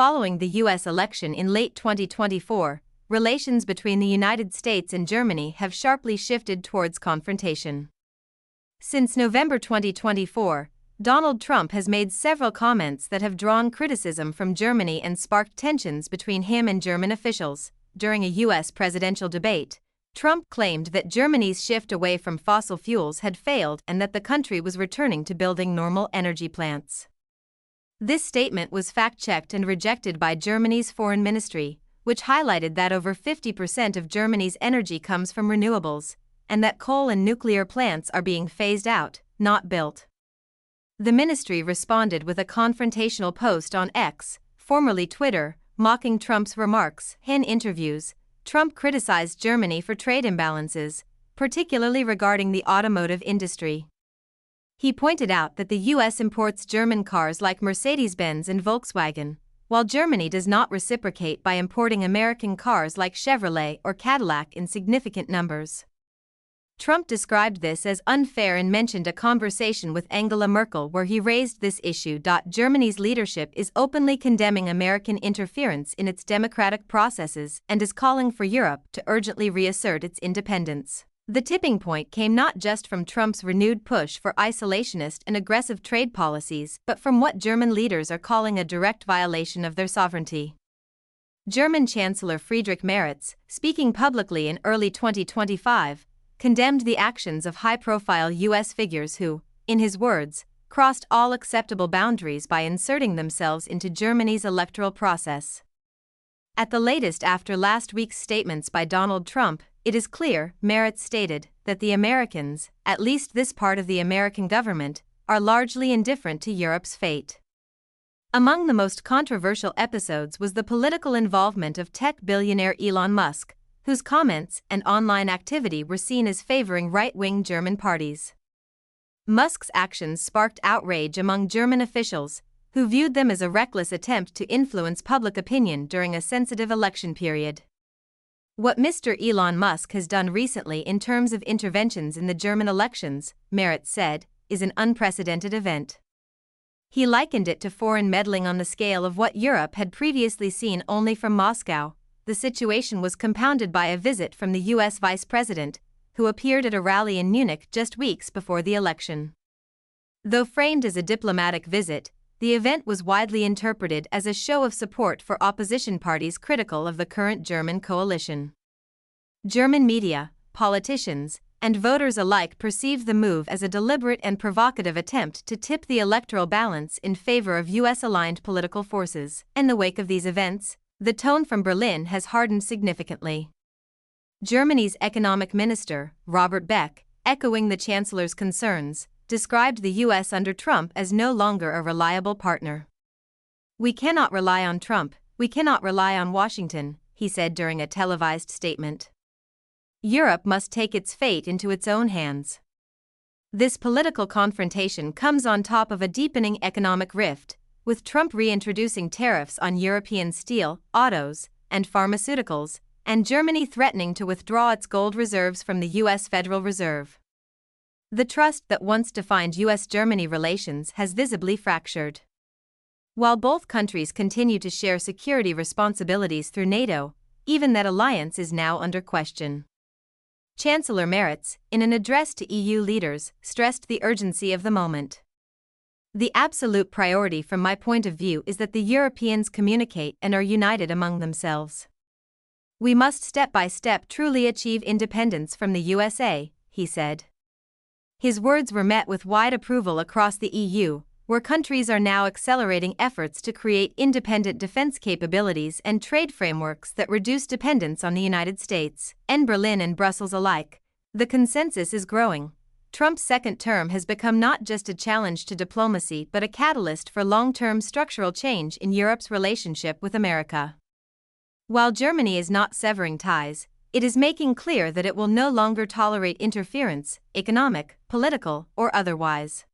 Following the U.S. election in late 2024, relations between the United States and Germany have sharply shifted towards confrontation. Since November 2024, Donald Trump has made several comments that have drawn criticism from Germany and sparked tensions between him and German officials. During a U.S. presidential debate, Trump claimed that Germany's shift away from fossil fuels had failed and that the country was returning to building normal energy plants. This statement was fact-checked and rejected by Germany's foreign ministry, which highlighted that over 50% of Germany's energy comes from renewables, and that coal and nuclear plants are being phased out, not built. The ministry responded with a confrontational post on X, formerly Twitter, mocking Trump's remarks. In interviews, Trump criticized Germany for trade imbalances, particularly regarding the automotive industry. He pointed out that the U.S. imports German cars like Mercedes-Benz and Volkswagen, while Germany does not reciprocate by importing American cars like Chevrolet or Cadillac in significant numbers. Trump described this as unfair and mentioned a conversation with Angela Merkel where he raised this issue. Germany's leadership is openly condemning American interference in its democratic processes and is calling for Europe to urgently reassert its independence. The tipping point came not just from Trump's renewed push for isolationist and aggressive trade policies, but from what German leaders are calling a direct violation of their sovereignty. German Chancellor Friedrich Merz, speaking publicly in early 2025, condemned the actions of high-profile U.S. figures who, in his words, crossed all acceptable boundaries by inserting themselves into Germany's electoral process. At the latest after last week's statements by Donald Trump, it is clear, Merz stated, that the Americans, at least this part of the American government, are largely indifferent to Europe's fate. Among the most controversial episodes was the political involvement of tech billionaire Elon Musk, whose comments and online activity were seen as favoring right-wing German parties. Musk's actions sparked outrage among German officials, who viewed them as a reckless attempt to influence public opinion during a sensitive election period. What Mr. Elon Musk has done recently in terms of interventions in the German elections, Merz said, is an unprecedented event. He likened it to foreign meddling on the scale of what Europe had previously seen only from Moscow. The situation was compounded by a visit from the U.S. Vice President, who appeared at a rally in Munich just weeks before the election. Though framed as a diplomatic visit, the event was widely interpreted as a show of support for opposition parties critical of the current German coalition. German media, politicians, and voters alike perceived the move as a deliberate and provocative attempt to tip the electoral balance in favor of U.S.-aligned political forces. In the wake of these events, the tone from Berlin has hardened significantly. Germany's economic minister, Robert Beck, echoing the chancellor's concerns, described the U.S. under Trump as no longer a reliable partner. "We cannot rely on Trump, we cannot rely on Washington," he said during a televised statement. Europe must take its fate into its own hands. This political confrontation comes on top of a deepening economic rift, with Trump reintroducing tariffs on European steel, autos, and pharmaceuticals, and Germany threatening to withdraw its gold reserves from the U.S. Federal Reserve. The trust that once defined U.S.-Germany relations has visibly fractured. While both countries continue to share security responsibilities through NATO, even that alliance is now under question. Chancellor Merz, in an address to EU leaders, stressed the urgency of the moment. "The absolute priority from my point of view is that the Europeans communicate and are united among themselves. We must step by step truly achieve independence from the USA," he said. His words were met with wide approval across the EU, where countries are now accelerating efforts to create independent defense capabilities and trade frameworks that reduce dependence on the United States. In Berlin and Brussels alike, the consensus is growing. Trump's second term has become not just a challenge to diplomacy but a catalyst for long-term structural change in Europe's relationship with America. While Germany is not severing ties, it is making clear that it will no longer tolerate interference, economic, political, or otherwise.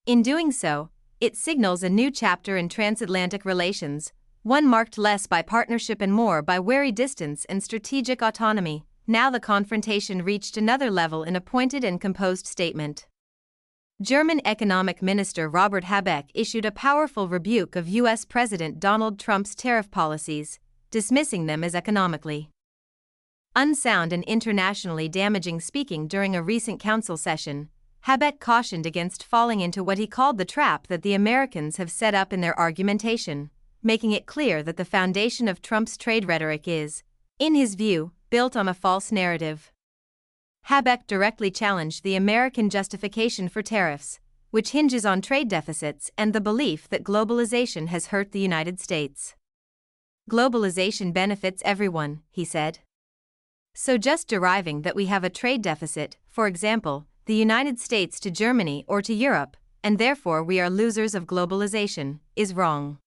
In doing so, it signals a new chapter in transatlantic relations, one marked less by partnership and more by wary distance and strategic autonomy. Now the confrontation reached another level in a pointed and composed statement. German Economic Minister Robert Habeck issued a powerful rebuke of U.S. President Donald Trump's tariff policies, dismissing them as economically unsound and internationally damaging. Speaking during a recent council session, Habeck cautioned against falling into what he called the trap that the Americans have set up in their argumentation, making it clear that the foundation of Trump's trade rhetoric is, in his view, built on a false narrative. Habeck directly challenged the American justification for tariffs, which hinges on trade deficits and the belief that globalization has hurt the United States. Globalization benefits everyone, he said. So just deriving that we have a trade deficit, for example, the United States to Germany or to Europe, and therefore we are losers of globalization, is wrong.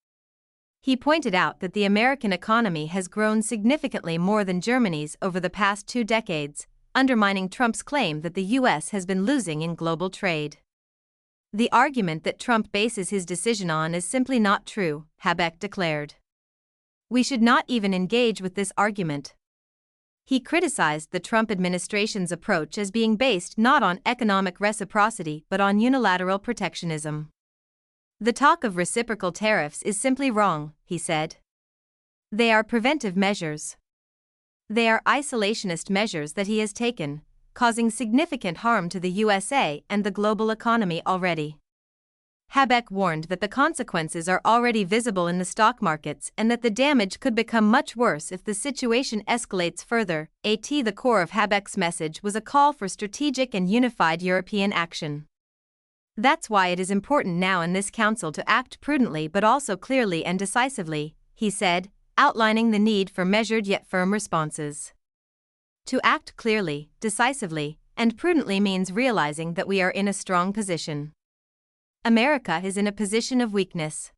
He pointed out that the American economy has grown significantly more than Germany's over the past 2 decades, undermining Trump's claim that the U.S. has been losing in global trade. The argument that Trump bases his decision on is simply not true, Habeck declared. We should not even engage with this argument. He criticized the Trump administration's approach as being based not on economic reciprocity but on unilateral protectionism. The talk of reciprocal tariffs is simply wrong, he said. They are preventive measures. They are isolationist measures that he has taken, causing significant harm to the USA and the global economy already. Habeck warned that the consequences are already visible in the stock markets and that the damage could become much worse if the situation escalates further. The core of Habeck's message was a call for strategic and unified European action. That's why it is important now in this council to act prudently but also clearly and decisively, he said, outlining the need for measured yet firm responses. To act clearly, decisively, and prudently means realizing that we are in a strong position. America is in a position of weakness.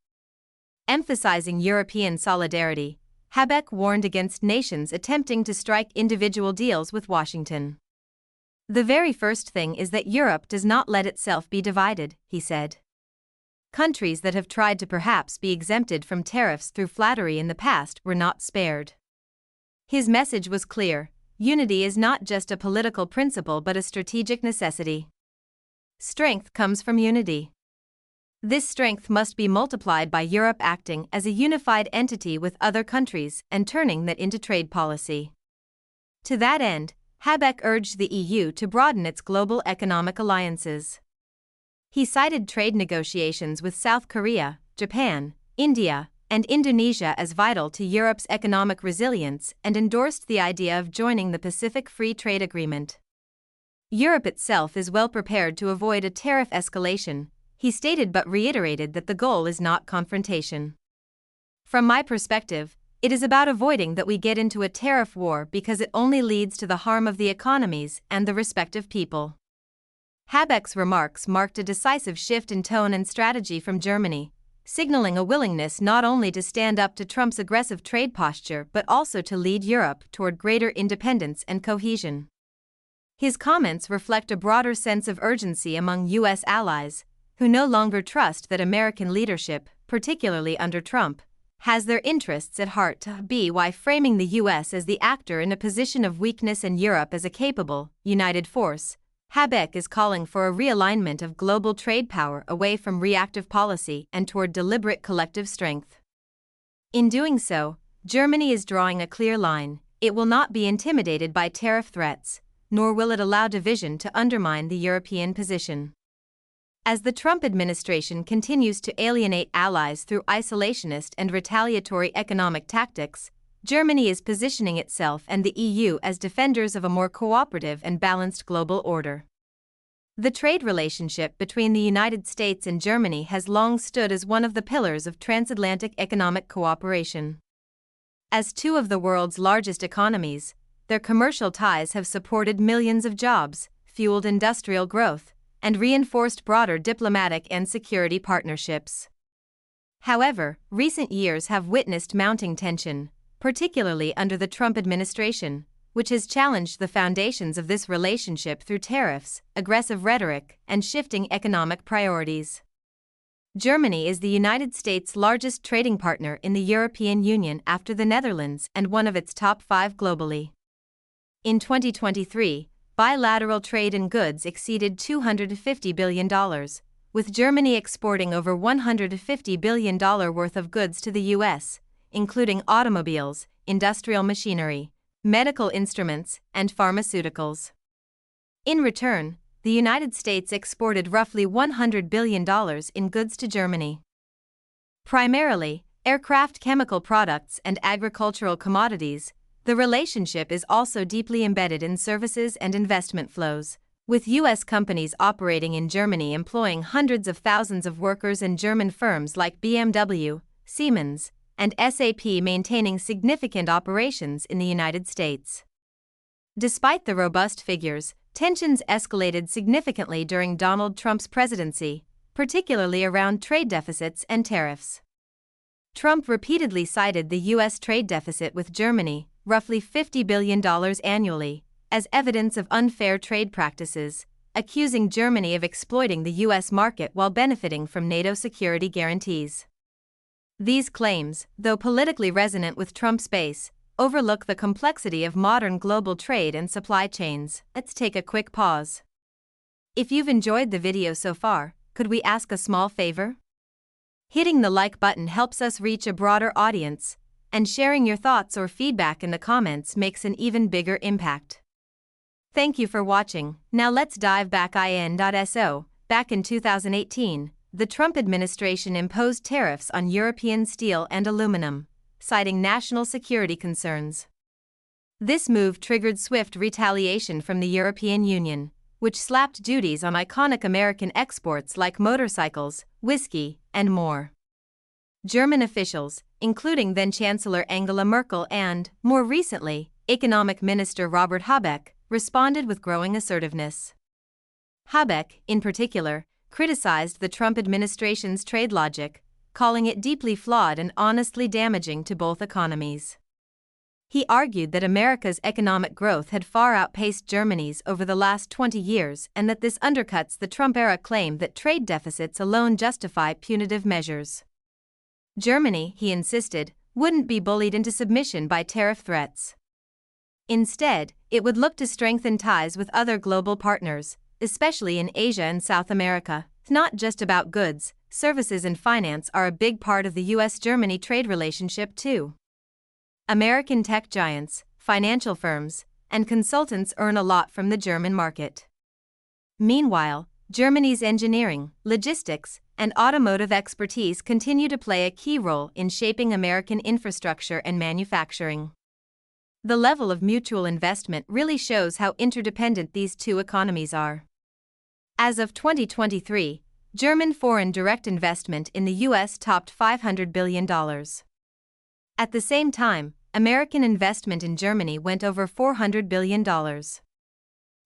Emphasizing European solidarity, Habeck warned against nations attempting to strike individual deals with Washington. The very first thing is that Europe does not let itself be divided, he said. Countries that have tried to perhaps be exempted from tariffs through flattery in the past were not spared. His message was clear: unity is not just a political principle but a strategic necessity. Strength comes from unity. This strength must be multiplied by Europe acting as a unified entity with other countries and turning that into trade policy. To that end, Habeck urged the EU to broaden its global economic alliances. He cited trade negotiations with South Korea, Japan, India, and Indonesia as vital to Europe's economic resilience and endorsed the idea of joining the Pacific Free Trade Agreement. Europe itself is well prepared to avoid a tariff escalation, he stated, but reiterated that the goal is not confrontation. From my perspective, it is about avoiding that we get into a tariff war because it only leads to the harm of the economies and the respective people. Habeck's remarks marked a decisive shift in tone and strategy from Germany, signaling a willingness not only to stand up to Trump's aggressive trade posture but also to lead Europe toward greater independence and cohesion. His comments reflect a broader sense of urgency among U.S. allies, who no longer trust that American leadership, particularly under Trump, has their interests at heart. By framing the U.S. as the actor in a position of weakness and Europe as a capable, united force, Habeck is calling for a realignment of global trade power away from reactive policy and toward deliberate collective strength. In doing so, Germany is drawing a clear line: it will not be intimidated by tariff threats, nor will it allow division to undermine the European position. As the Trump administration continues to alienate allies through isolationist and retaliatory economic tactics, Germany is positioning itself and the EU as defenders of a more cooperative and balanced global order. The trade relationship between the United States and Germany has long stood as one of the pillars of transatlantic economic cooperation. As two of the world's largest economies, their commercial ties have supported millions of jobs, fueled industrial growth, and reinforced broader diplomatic and security partnerships. However, recent years have witnessed mounting tension, particularly under the Trump administration, which has challenged the foundations of this relationship through tariffs, aggressive rhetoric, and shifting economic priorities. Germany is the United States' largest trading partner in the European Union after the Netherlands and one of its top 5 globally. In 2023, bilateral trade in goods exceeded $250 billion, with Germany exporting over $150 billion worth of goods to the U.S., including automobiles, industrial machinery, medical instruments, and pharmaceuticals. In return, the United States exported roughly $100 billion in goods to Germany. Primarily, aircraft chemical products and agricultural commodities, the relationship is also deeply embedded in services and investment flows, with U.S. companies operating in Germany employing hundreds of thousands of workers and German firms like BMW, Siemens, and SAP maintaining significant operations in the United States. Despite the robust figures, tensions escalated significantly during Donald Trump's presidency, particularly around trade deficits and tariffs. Trump repeatedly cited the U.S. trade deficit with Germany, roughly $50 billion annually, as evidence of unfair trade practices, accusing Germany of exploiting the U.S. market while benefiting from NATO security guarantees. These claims, though politically resonant with Trump's base, overlook the complexity of modern global trade and supply chains. Let's take a quick pause. If you've enjoyed the video so far, could we ask a small favor? Hitting the like button helps us reach a broader audience, and sharing your thoughts or feedback in the comments makes an even bigger impact. Thank you for watching. Now let's dive back in.so. Back in 2018, the Trump administration imposed tariffs on European steel and aluminum, citing national security concerns. This move triggered swift retaliation from the European Union, which slapped duties on iconic American exports like motorcycles, whiskey, and more. German officials, including then-Chancellor Angela Merkel and, more recently, Economic Minister Robert Habeck, responded with growing assertiveness. Habeck, in particular, criticized the Trump administration's trade logic, calling it deeply flawed and honestly damaging to both economies. He argued that America's economic growth had far outpaced Germany's over the last 20 years and that this undercuts the Trump-era claim that trade deficits alone justify punitive measures. Germany, he insisted, wouldn't be bullied into submission by tariff threats. Instead, it would look to strengthen ties with other global partners, especially in Asia and South America. It's not just about goods, services and finance are a big part of the US-Germany trade relationship too. American tech giants, financial firms, and consultants earn a lot from the German market. Meanwhile, Germany's engineering, logistics, and automotive expertise continue to play a key role in shaping American infrastructure and manufacturing. The level of mutual investment really shows how interdependent these two economies are. As of 2023, German foreign direct investment in the U.S. topped $500 billion. At the same time, American investment in Germany went over $400 billion.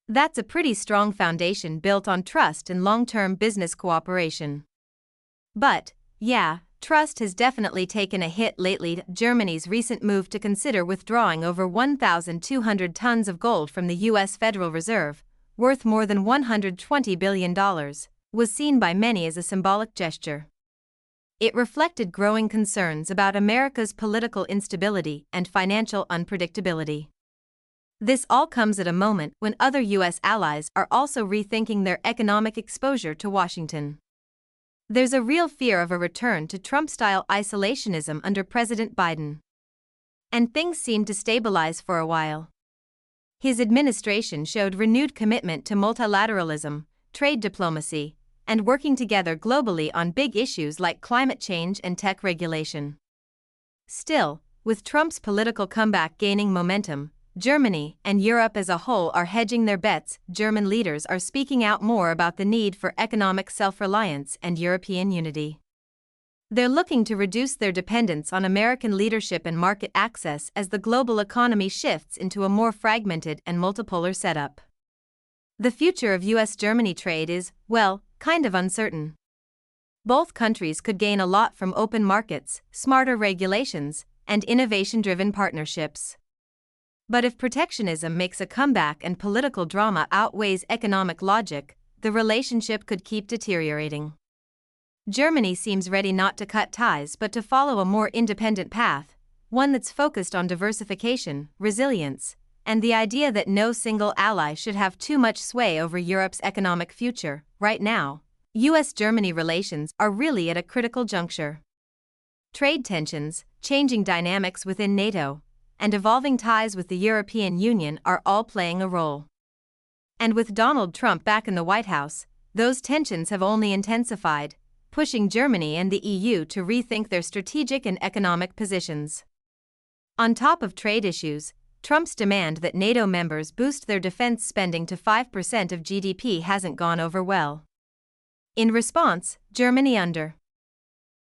That's a pretty strong foundation built on trust and long-term business cooperation. But, yeah, trust has definitely taken a hit lately. Germany's recent move to consider withdrawing over 1,200 tons of gold from the U.S. Federal Reserve, worth more than $120 billion, was seen by many as a symbolic gesture. It reflected growing concerns about America's political instability and financial unpredictability. This all comes at a moment when other U.S. allies are also rethinking their economic exposure to Washington. There's a real fear of a return to Trump-style isolationism under President Biden. And things seem to stabilize for a while. His administration showed renewed commitment to multilateralism, trade diplomacy, and working together globally on big issues like climate change and tech regulation. Still, with Trump's political comeback gaining momentum, Germany and Europe as a whole are hedging their bets. German leaders are speaking out more about the need for economic self-reliance and European unity. They're looking to reduce their dependence on American leadership and market access as the global economy shifts into a more fragmented and multipolar setup. The future of US-Germany trade is, well, kind of uncertain. Both countries could gain a lot from open markets, smarter regulations, and innovation-driven partnerships. But if protectionism makes a comeback and political drama outweighs economic logic, the relationship could keep deteriorating. Germany seems ready not to cut ties but to follow a more independent path, one that's focused on diversification, resilience, and the idea that no single ally should have too much sway over Europe's economic future. Right now, US-Germany relations are really at a critical juncture. Trade tensions, changing dynamics within NATO, and evolving ties with the European Union are all playing a role. And with Donald Trump back in the White House, those tensions have only intensified, pushing Germany and the EU to rethink their strategic and economic positions. On top of trade issues, Trump's demand that NATO members boost their defense spending to 5% of GDP hasn't gone over well. In response, Germany under